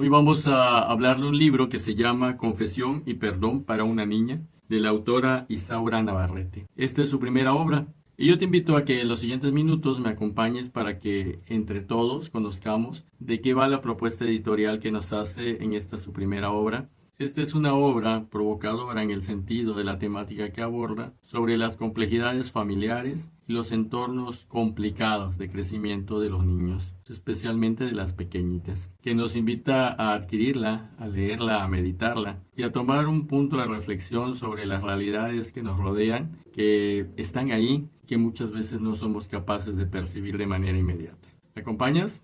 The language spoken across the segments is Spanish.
Hoy vamos a hablar de un libro que se llama Confesión y Perdón para una niña, de la autora Isaura Navarrete. Esta es su primera obra. Y yo te invito a que en los siguientes minutos me acompañes para que entre todos conozcamos de qué va la propuesta editorial que nos hace en esta su primera obra. Esta es una obra provocadora en el sentido de la temática que aborda sobre las complejidades familiares y los entornos complicados de crecimiento de los niños, especialmente de las pequeñitas, que nos invita a adquirirla, a leerla, a meditarla y a tomar un punto de reflexión sobre las realidades que nos rodean, que están ahí, que muchas veces no somos capaces de percibir de manera inmediata. ¿Me acompañas?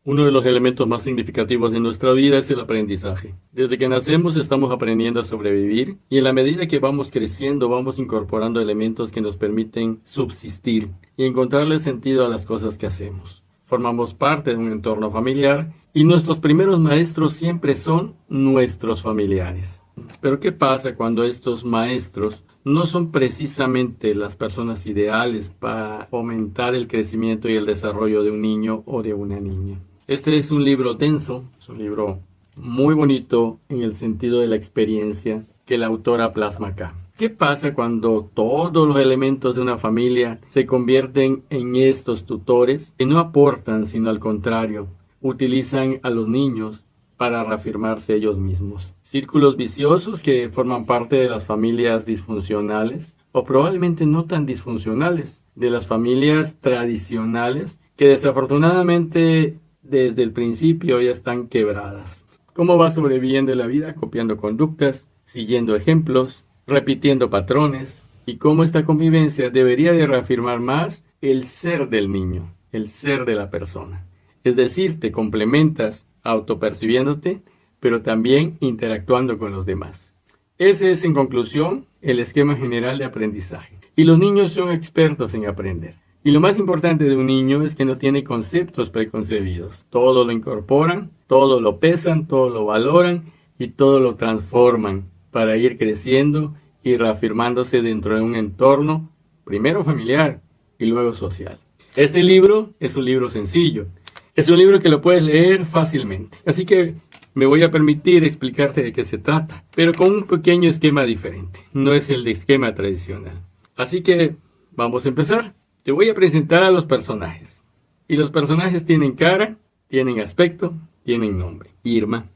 Uno de los elementos más significativos de nuestra vida es el aprendizaje. Desde que nacemos estamos aprendiendo a sobrevivir y en la medida que vamos creciendo vamos incorporando elementos que nos permiten subsistir y encontrarle sentido a las cosas que hacemos. Formamos parte de un entorno familiar y nuestros primeros maestros siempre son nuestros familiares. Pero ¿qué pasa cuando estos maestros no son precisamente las personas ideales para fomentar el crecimiento y el desarrollo de un niño o de una niña? Este es un libro denso, es un libro muy bonito en el sentido de la experiencia que la autora plasma acá. ¿Qué pasa cuando todos los elementos de una familia se convierten en estos tutores que no aportan, sino al contrario, utilizan a los niños para reafirmarse ellos mismos? Círculos viciosos que forman parte de las familias disfuncionales o probablemente no tan disfuncionales, de las familias tradicionales que desafortunadamente desde el principio ya están quebradas. ¿Cómo va sobreviviendo la vida? Copiando conductas, siguiendo ejemplos, repitiendo patrones, y cómo esta convivencia debería de reafirmar más el ser del niño, el ser de la persona. Es decir, te complementas autopercibiéndote, pero también interactuando con los demás. Ese es, en conclusión, el esquema general de aprendizaje. Y los niños son expertos en aprender. Y lo más importante de un niño es que no tiene conceptos preconcebidos. Todo lo incorporan, todo lo pesan, todo lo valoran y todo lo transforman para ir creciendo y reafirmándose dentro de un entorno, primero familiar y luego social. Este libro es un libro sencillo. Es un libro que lo puedes leer fácilmente. Así que me voy a permitir explicarte de qué se trata, pero con un pequeño esquema diferente. No es el de esquema tradicional. Así que vamos a empezar. Te voy a presentar a los personajes. Y los personajes tienen cara, tienen aspecto, tienen nombre. Irma.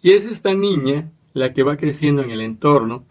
Y es esta niña la que va creciendo en el entorno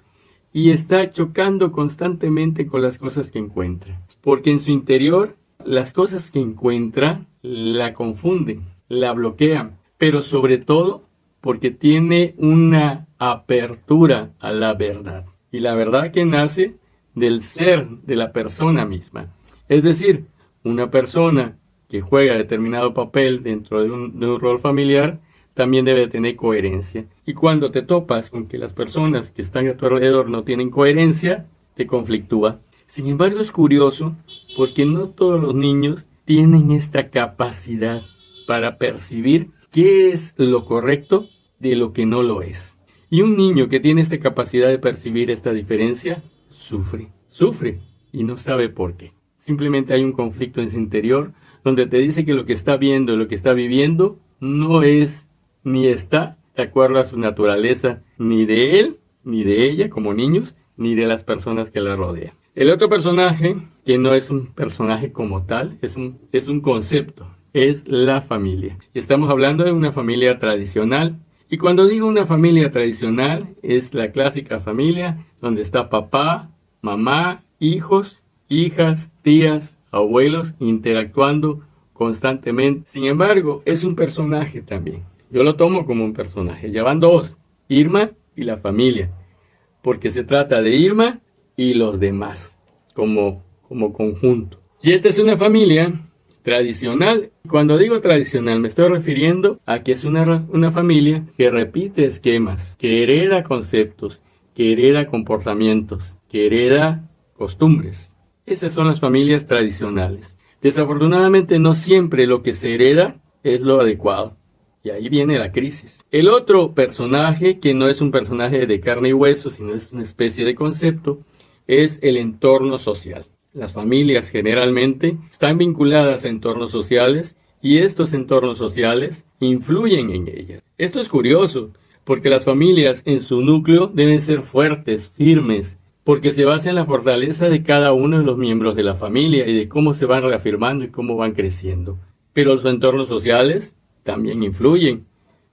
y está chocando constantemente con las cosas que encuentra. Porque en su interior, las cosas que encuentra la confunden, la bloquean. Pero sobre todo porque tiene una apertura a la verdad. Y la verdad que nace del ser de la persona misma. Es decir, una persona que juega determinado papel dentro de un rol familiar también debe tener coherencia. Y cuando te topas con que las personas que están a tu alrededor no tienen coherencia, te conflictúa. Sin embargo, es curioso porque no todos los niños tienen esta capacidad para percibir qué es lo correcto de lo que no lo es. Y un niño que tiene esta capacidad de percibir esta diferencia, sufre y no sabe por qué. Simplemente hay un conflicto en su interior donde te dice que lo que está viendo, lo que está viviendo, no es ni está de acuerdo a su naturaleza, ni de él, ni de ella como niños, ni de las personas que la rodean. El otro personaje, que no es un personaje como tal, es un concepto, es la familia. Estamos hablando de una familia tradicional. Y cuando digo una familia tradicional, es la clásica familia donde está papá, mamá, hijos, hijas, tías, abuelos, interactuando constantemente. Sin embargo, es un personaje también. Yo lo tomo como un personaje. Ya van dos, Irma y la familia. Porque se trata de Irma y los demás, como conjunto. Y esta es una familia tradicional. Cuando digo tradicional, me estoy refiriendo a que es una familia que repite esquemas, que hereda conceptos, que hereda comportamientos, que hereda costumbres. Esas son las familias tradicionales. Desafortunadamente no siempre lo que se hereda es lo adecuado. Y ahí viene la crisis. El otro personaje, que no es un personaje de carne y hueso, sino es una especie de concepto, es el entorno social. Las familias generalmente están vinculadas a entornos sociales y estos entornos sociales influyen en ellas. Esto es curioso, porque las familias en su núcleo deben ser fuertes, firmes, porque se basa en la fortaleza de cada uno de los miembros de la familia y de cómo se van reafirmando y cómo van creciendo. Pero los entornos sociales también influyen.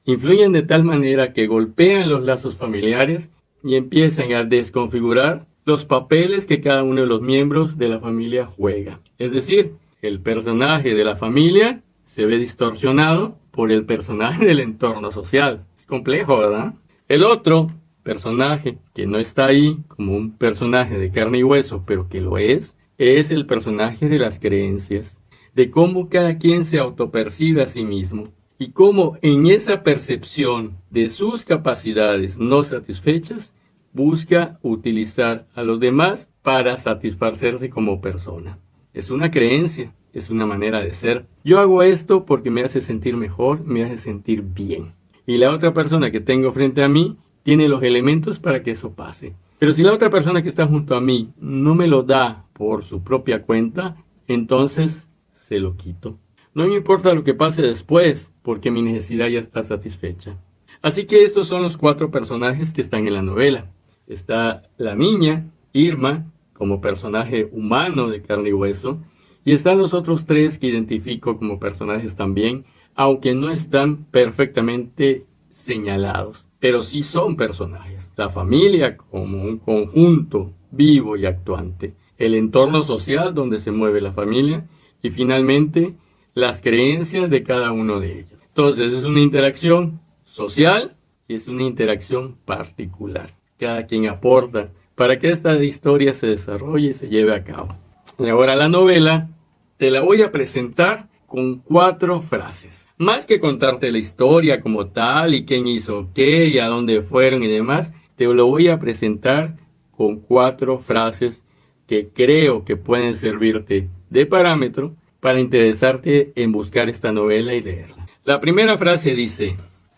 Influyen de tal manera que golpean los lazos familiares y empiezan a desconfigurar los papeles que cada uno de los miembros de la familia juega. Es decir, el personaje de la familia se ve distorsionado por el personaje del entorno social. Es complejo, ¿verdad? El otro personaje que no está ahí como un personaje de carne y hueso, pero que lo es el personaje de las creencias, de cómo cada quien se autopercibe a sí mismo y cómo en esa percepción de sus capacidades no satisfechas busca utilizar a los demás para satisfacerse como persona. Es una creencia, es una manera de ser. Yo hago esto porque me hace sentir mejor, me hace sentir bien. Y la otra persona que tengo frente a mí tiene los elementos para que eso pase. Pero si la otra persona que está junto a mí no me lo da por su propia cuenta, entonces se lo quito. No me importa lo que pase después, porque mi necesidad ya está satisfecha. Así que estos son los 4 personajes que están en la novela. Está la niña, Irma, como personaje humano de carne y hueso, y están los otros 3 que identifico como personajes también, aunque no están perfectamente señalados, pero sí son personajes. La familia como un conjunto vivo y actuante, el entorno social donde se mueve la familia y finalmente las creencias de cada uno de ellos. Entonces es una interacción social y es una interacción particular. Cada quien aporta para que esta historia se desarrolle y se lleve a cabo. Y ahora la novela te la voy a presentar con 4 frases. Más que contarte la historia como tal y quién hizo qué y a dónde fueron y demás, te lo voy a presentar con 4 frases que creo que pueden servirte de parámetro para interesarte en buscar esta novela y leerla. La primera frase dice: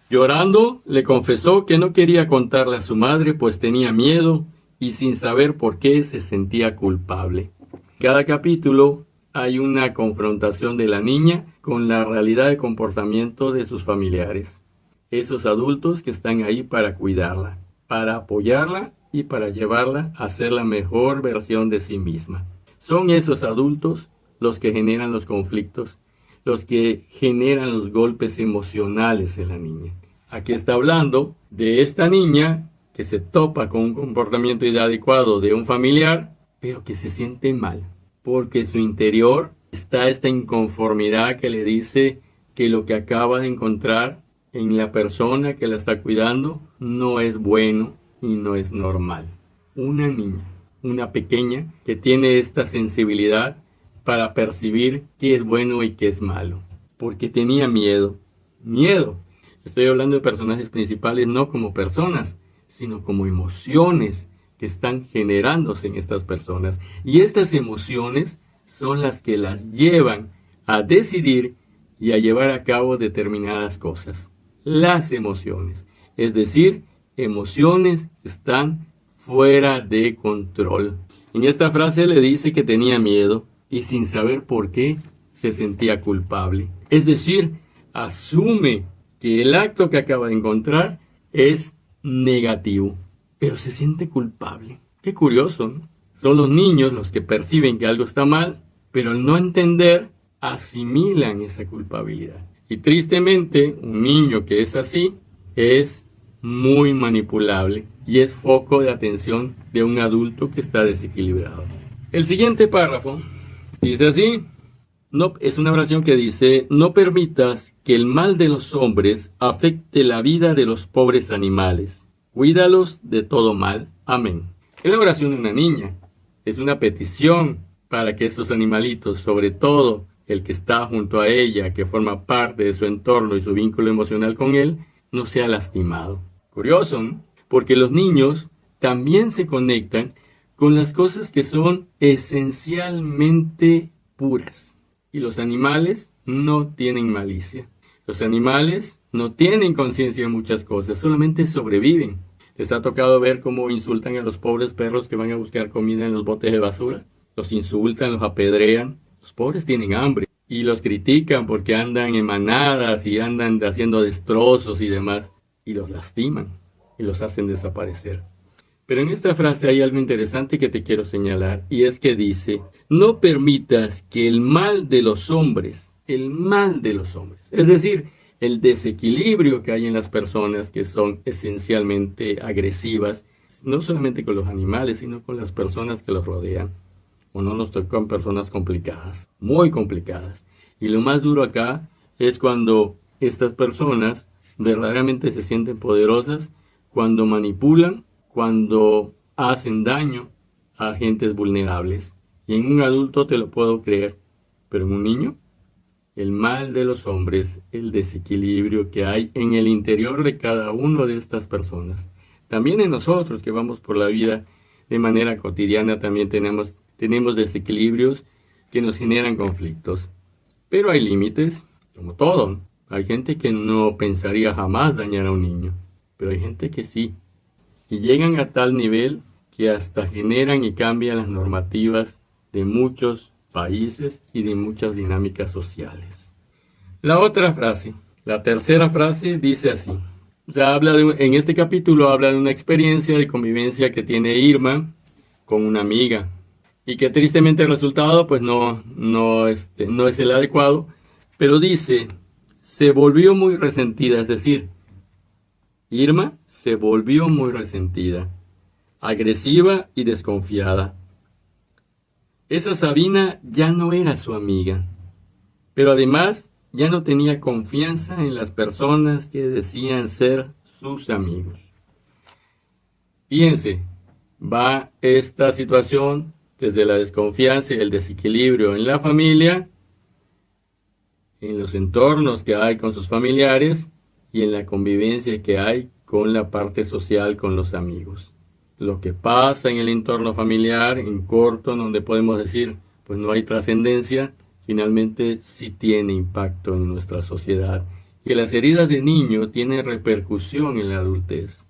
llorando, le confesó que no quería contarle a su madre pues tenía miedo y sin saber por qué se sentía culpable. Cada capítulo hay una confrontación de la niña con la realidad de comportamiento de sus familiares. Esos adultos que están ahí para cuidarla, para apoyarla y para llevarla a ser la mejor versión de sí misma. Son esos adultos los que generan los conflictos, los que generan los golpes emocionales en la niña. Aquí está hablando de esta niña que se topa con un comportamiento inadecuado de un familiar, pero que se siente mal, porque en su interior está esta inconformidad que le dice que lo que acaba de encontrar en la persona que la está cuidando no es bueno y no es normal. Una niña, una pequeña, que tiene esta sensibilidad para percibir qué es bueno y qué es malo, porque tenía miedo. Miedo. Estoy hablando de personajes principales no como personas, sino como emociones que están generándose en estas personas. Y estas emociones son las que las llevan a decidir y a llevar a cabo determinadas cosas. Las emociones, es decir, emociones que están fuera de control. En esta frase le dice que tenía miedo y sin saber por qué se sentía culpable. Es decir, asume que el acto que acaba de encontrar es negativo, pero se siente culpable. Qué curioso, ¿no? Son los niños los que perciben que algo está mal, pero al no entender, asimilan esa culpabilidad. Y tristemente, un niño que es así es muy manipulable y es foco de atención de un adulto que está desequilibrado. El siguiente párrafo dice así. No, es una oración que dice: no permitas que el mal de los hombres afecte la vida de los pobres animales. Cuídalos de todo mal. Amén. Es la oración de una niña. Es una petición para que estos animalitos, sobre todo el que está junto a ella, que forma parte de su entorno y su vínculo emocional con él, no sea lastimado. Curioso, ¿no? Porque los niños también se conectan con las cosas que son esencialmente puras. Y los animales no tienen malicia. Los animales no tienen conciencia de muchas cosas, solamente sobreviven. ¿Les ha tocado ver cómo insultan a los pobres perros que van a buscar comida en los botes de basura? los insultan, los apedrean. Los pobres tienen hambre y los critican porque andan en manadas y andan haciendo destrozos y demás, y los lastiman y los hacen desaparecer. Pero en esta frase hay algo interesante que te quiero señalar, y es que dice: no permitas que el mal de los hombres, es decir, el desequilibrio que hay en las personas que son esencialmente agresivas, no solamente con los animales, sino con las personas que los rodean. O no nos tocan personas complicadas, muy complicadas. Y lo más duro acá es cuando estas personas verdaderamente se sienten poderosas, cuando manipulan, cuando hacen daño a agentes vulnerables. Y en un adulto te lo puedo creer, pero en un niño, el mal de los hombres, el desequilibrio que hay en el interior de cada uno de estas personas. También en nosotros que vamos por la vida de manera cotidiana también tenemos desequilibrios que nos generan conflictos. Pero hay límites, como todo. Hay gente que no pensaría jamás dañar a un niño, pero hay gente que sí. Y llegan a tal nivel que hasta generan y cambian las normativas de muchos países y de muchas dinámicas sociales. La otra frase, la tercera frase dice así. O sea, en este capítulo habla de una experiencia de convivencia que tiene Irma con una amiga. Y que tristemente el resultado pues no es el adecuado. Pero dice: se volvió muy resentida, es decir, Irma se volvió muy resentida, agresiva y desconfiada. Esa Sabina ya no era su amiga, pero además ya no tenía confianza en las personas que decían ser sus amigos. Fíjense, va esta situación desde la desconfianza y el desequilibrio en la familia, en los entornos que hay con sus familiares y en la convivencia que hay con la parte social, con los amigos. Lo que pasa en el entorno familiar, en corto, donde podemos decir, pues no hay trascendencia, finalmente sí tiene impacto en nuestra sociedad. Y las heridas de niño tienen repercusión en la adultez.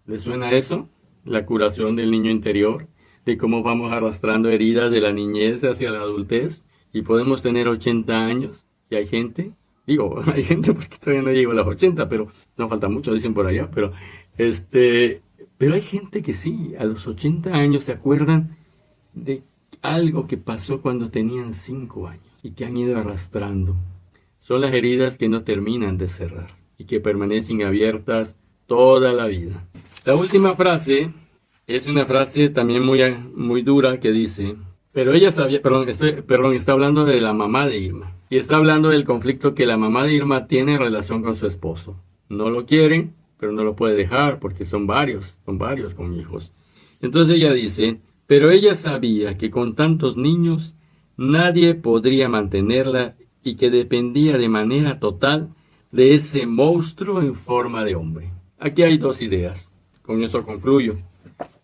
¿Les suena eso? La curación del niño interior, de cómo vamos arrastrando heridas de la niñez hacia la adultez, y podemos tener 80 años, y hay gente porque todavía no llego a los 80, pero no falta mucho, dicen por allá, pero hay gente que sí, a los 80 años se acuerdan de algo que pasó cuando tenían 5 años, y que han ido arrastrando. Son las heridas que no terminan de cerrar, y que permanecen abiertas toda la vida. La última frase es una frase también muy dura que dice: pero ella sabía, está hablando de la mamá de Irma. Y está hablando del conflicto que la mamá de Irma tiene en relación con su esposo. No lo quieren, pero no lo puede dejar porque son varios con hijos. Entonces ella dice: pero ella sabía que con tantos niños nadie podría mantenerla y que dependía de manera total de ese monstruo en forma de hombre. Aquí hay dos ideas. Con eso concluyo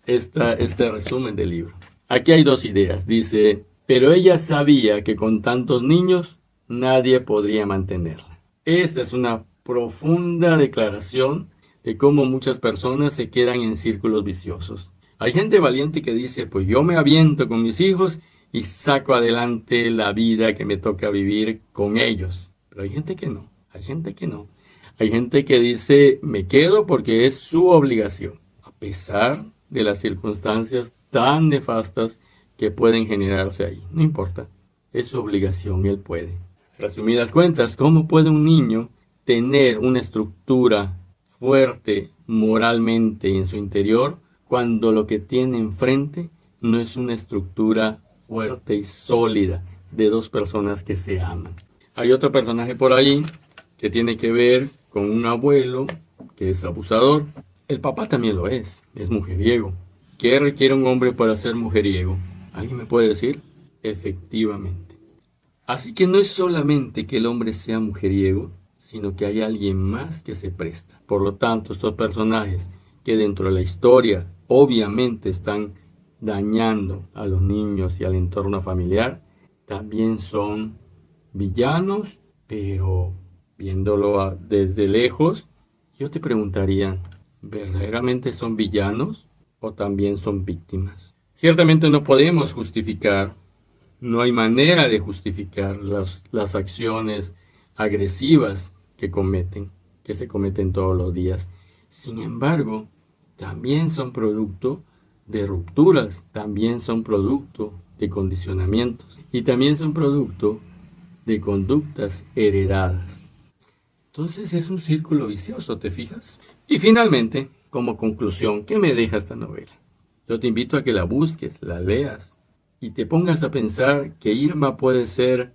este resumen del libro. Aquí hay dos ideas. Dice: pero ella sabía que con tantos niños nadie podría mantenerla. Esta es una profunda declaración de cómo muchas personas se quedan en círculos viciosos. Hay gente valiente que dice: pues yo me aviento con mis hijos y saco adelante la vida que me toca vivir con ellos. Pero hay gente que no. Hay gente que dice: me quedo porque es su obligación, a pesar de las circunstancias tan nefastas que pueden generarse ahí. No importa, es su obligación, él puede. Resumidas cuentas, ¿cómo puede un niño tener una estructura fuerte moralmente en su interior cuando lo que tiene enfrente no es una estructura fuerte y sólida de dos personas que se aman? Hay otro personaje por ahí que tiene que ver con un abuelo que es abusador. El papá también lo es mujeriego. ¿Qué requiere un hombre para ser mujeriego? ¿Alguien me puede decir? Efectivamente. Así que no es solamente que el hombre sea mujeriego, sino que hay alguien más que se presta. Por lo tanto, estos personajes que dentro de la historia obviamente están dañando a los niños y al entorno familiar, también son villanos, pero viéndolo desde lejos, yo te preguntaría, ¿verdaderamente son villanos o también son víctimas? Ciertamente no podemos justificar No hay manera de justificar las acciones agresivas que se cometen todos los días. Sin embargo, también son producto de rupturas, también son producto de condicionamientos y también son producto de conductas heredadas. Entonces es un círculo vicioso, ¿te fijas? Y finalmente, como conclusión, ¿qué me deja esta novela? Yo te invito a que la busques, la leas y te pongas a pensar que Irma puede ser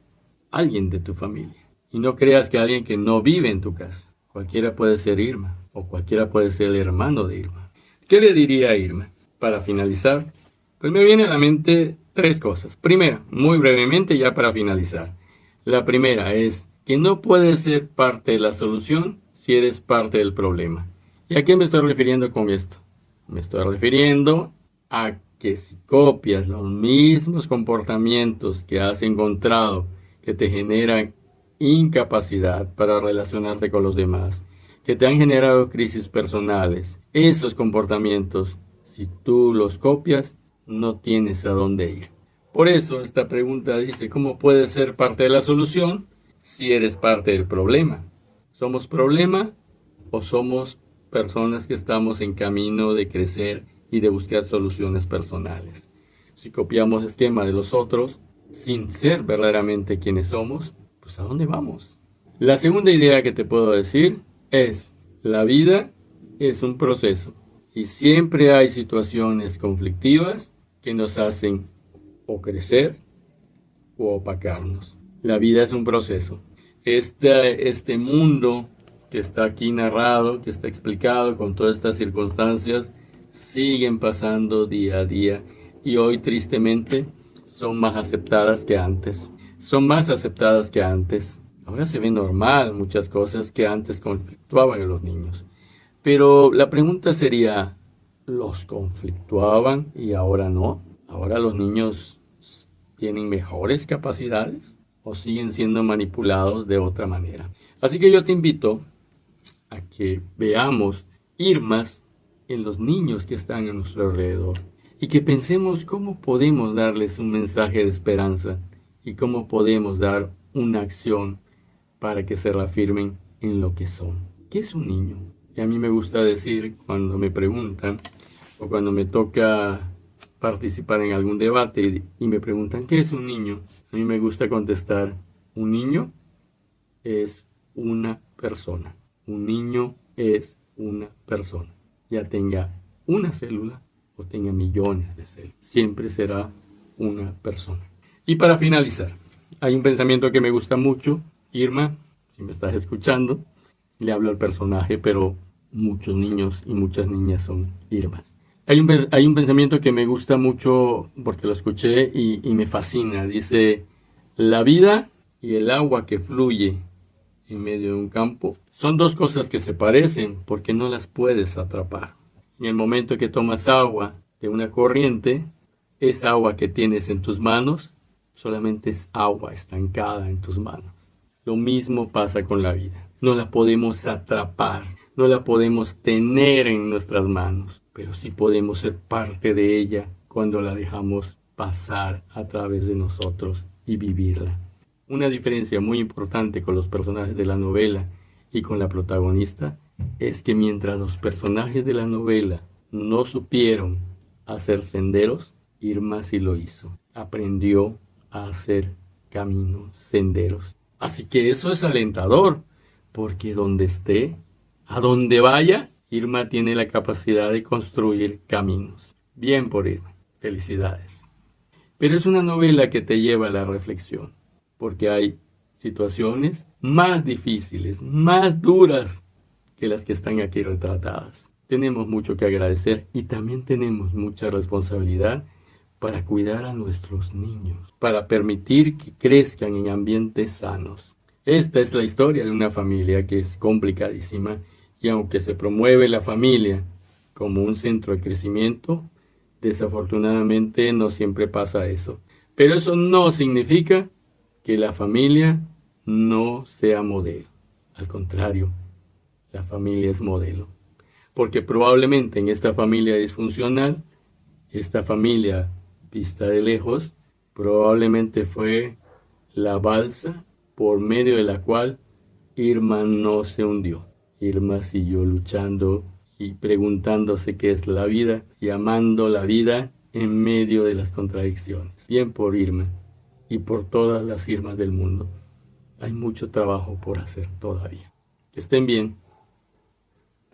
alguien de tu familia. Y no creas que alguien que no vive en tu casa. Cualquiera puede ser Irma o cualquiera puede ser el hermano de Irma. ¿Qué le diría a Irma? Para finalizar, pues me viene a la mente 3 cosas. Primera, muy brevemente ya para finalizar. La primera es que no puedes ser parte de la solución si eres parte del problema. ¿Y a qué me estoy refiriendo con esto? Me estoy refiriendo a que si copias los mismos comportamientos que has encontrado que te generan incapacidad para relacionarte con los demás, que te han generado crisis personales, esos comportamientos, si tú los copias, no tienes a dónde ir. Por eso esta pregunta dice, ¿cómo puedes ser parte de la solución si eres parte del problema? ¿Somos problema o somos personas que estamos en camino de crecer y de buscar soluciones personales? Si copiamos esquema de los otros sin ser verdaderamente quienes somos, pues ¿a dónde vamos? La segunda idea que te puedo decir es, la vida es un proceso y siempre hay situaciones conflictivas que nos hacen o crecer o opacarnos. La vida es un proceso. Este mundo que está aquí narrado, que está explicado con todas estas circunstancias, siguen pasando día a día y hoy tristemente son más aceptadas que antes. Son más aceptadas que antes. Ahora se ve normal muchas cosas que antes conflictuaban a los niños. Pero la pregunta sería, ¿los conflictuaban y ahora no? ¿Ahora los niños tienen mejores capacidades o siguen siendo manipulados de otra manera? Así que yo te invito a que veamos Irmas en los niños que están a nuestro alrededor y que pensemos cómo podemos darles un mensaje de esperanza y cómo podemos dar una acción para que se reafirmen en lo que son. ¿Qué es un niño? Y a mí me gusta decir cuando me preguntan o cuando me toca participar en algún debate y me preguntan ¿qué es un niño? A mí me gusta contestar, un niño es una persona. Un niño es una persona. Ya tenga una célula o tenga millones de células. Siempre será una persona. Y para finalizar, hay un pensamiento que me gusta mucho. Irma, si me estás escuchando, le hablo al personaje, pero muchos niños y muchas niñas son Irmas. Hay un pensamiento que me gusta mucho porque lo escuché y me fascina. Dice, la vida y el agua que fluye en medio de un campo son 2 cosas que se parecen porque no las puedes atrapar. En el momento que tomas agua de una corriente, esa agua que tienes en tus manos solamente es agua estancada en tus manos. Lo mismo pasa con la vida. No la podemos atrapar, no la podemos tener en nuestras manos, pero sí podemos ser parte de ella cuando la dejamos pasar a través de nosotros y vivirla. Una diferencia muy importante con los personajes de la novela y con la protagonista es que mientras los personajes de la novela no supieron hacer senderos, Irma sí lo hizo. Aprendió a hacer caminos, senderos. Así que eso es alentador, porque donde esté, a donde vaya, Irma tiene la capacidad de construir caminos. Bien por Irma, felicidades. Pero es una novela que te lleva a la reflexión, porque hay situaciones más difíciles, más duras que las que están aquí retratadas. Tenemos mucho que agradecer y también tenemos mucha responsabilidad para cuidar a nuestros niños, para permitir que crezcan en ambientes sanos. Esta es la historia de una familia que es complicadísima y aunque se promueve la familia como un centro de crecimiento, desafortunadamente no siempre pasa eso. Pero eso no significa que la familia no sea modelo. Al contrario, la familia es modelo. Porque probablemente en esta familia disfuncional, esta familia vista de lejos, Probablemente fue la balsa por medio de la cual Irma no se hundió. Irma siguió luchando y preguntándose qué es la vida y amando la vida en medio de las contradicciones. Bien por Irma y por todas las Irmas del mundo. Hay mucho trabajo por hacer todavía. Que estén bien.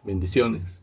Bendiciones.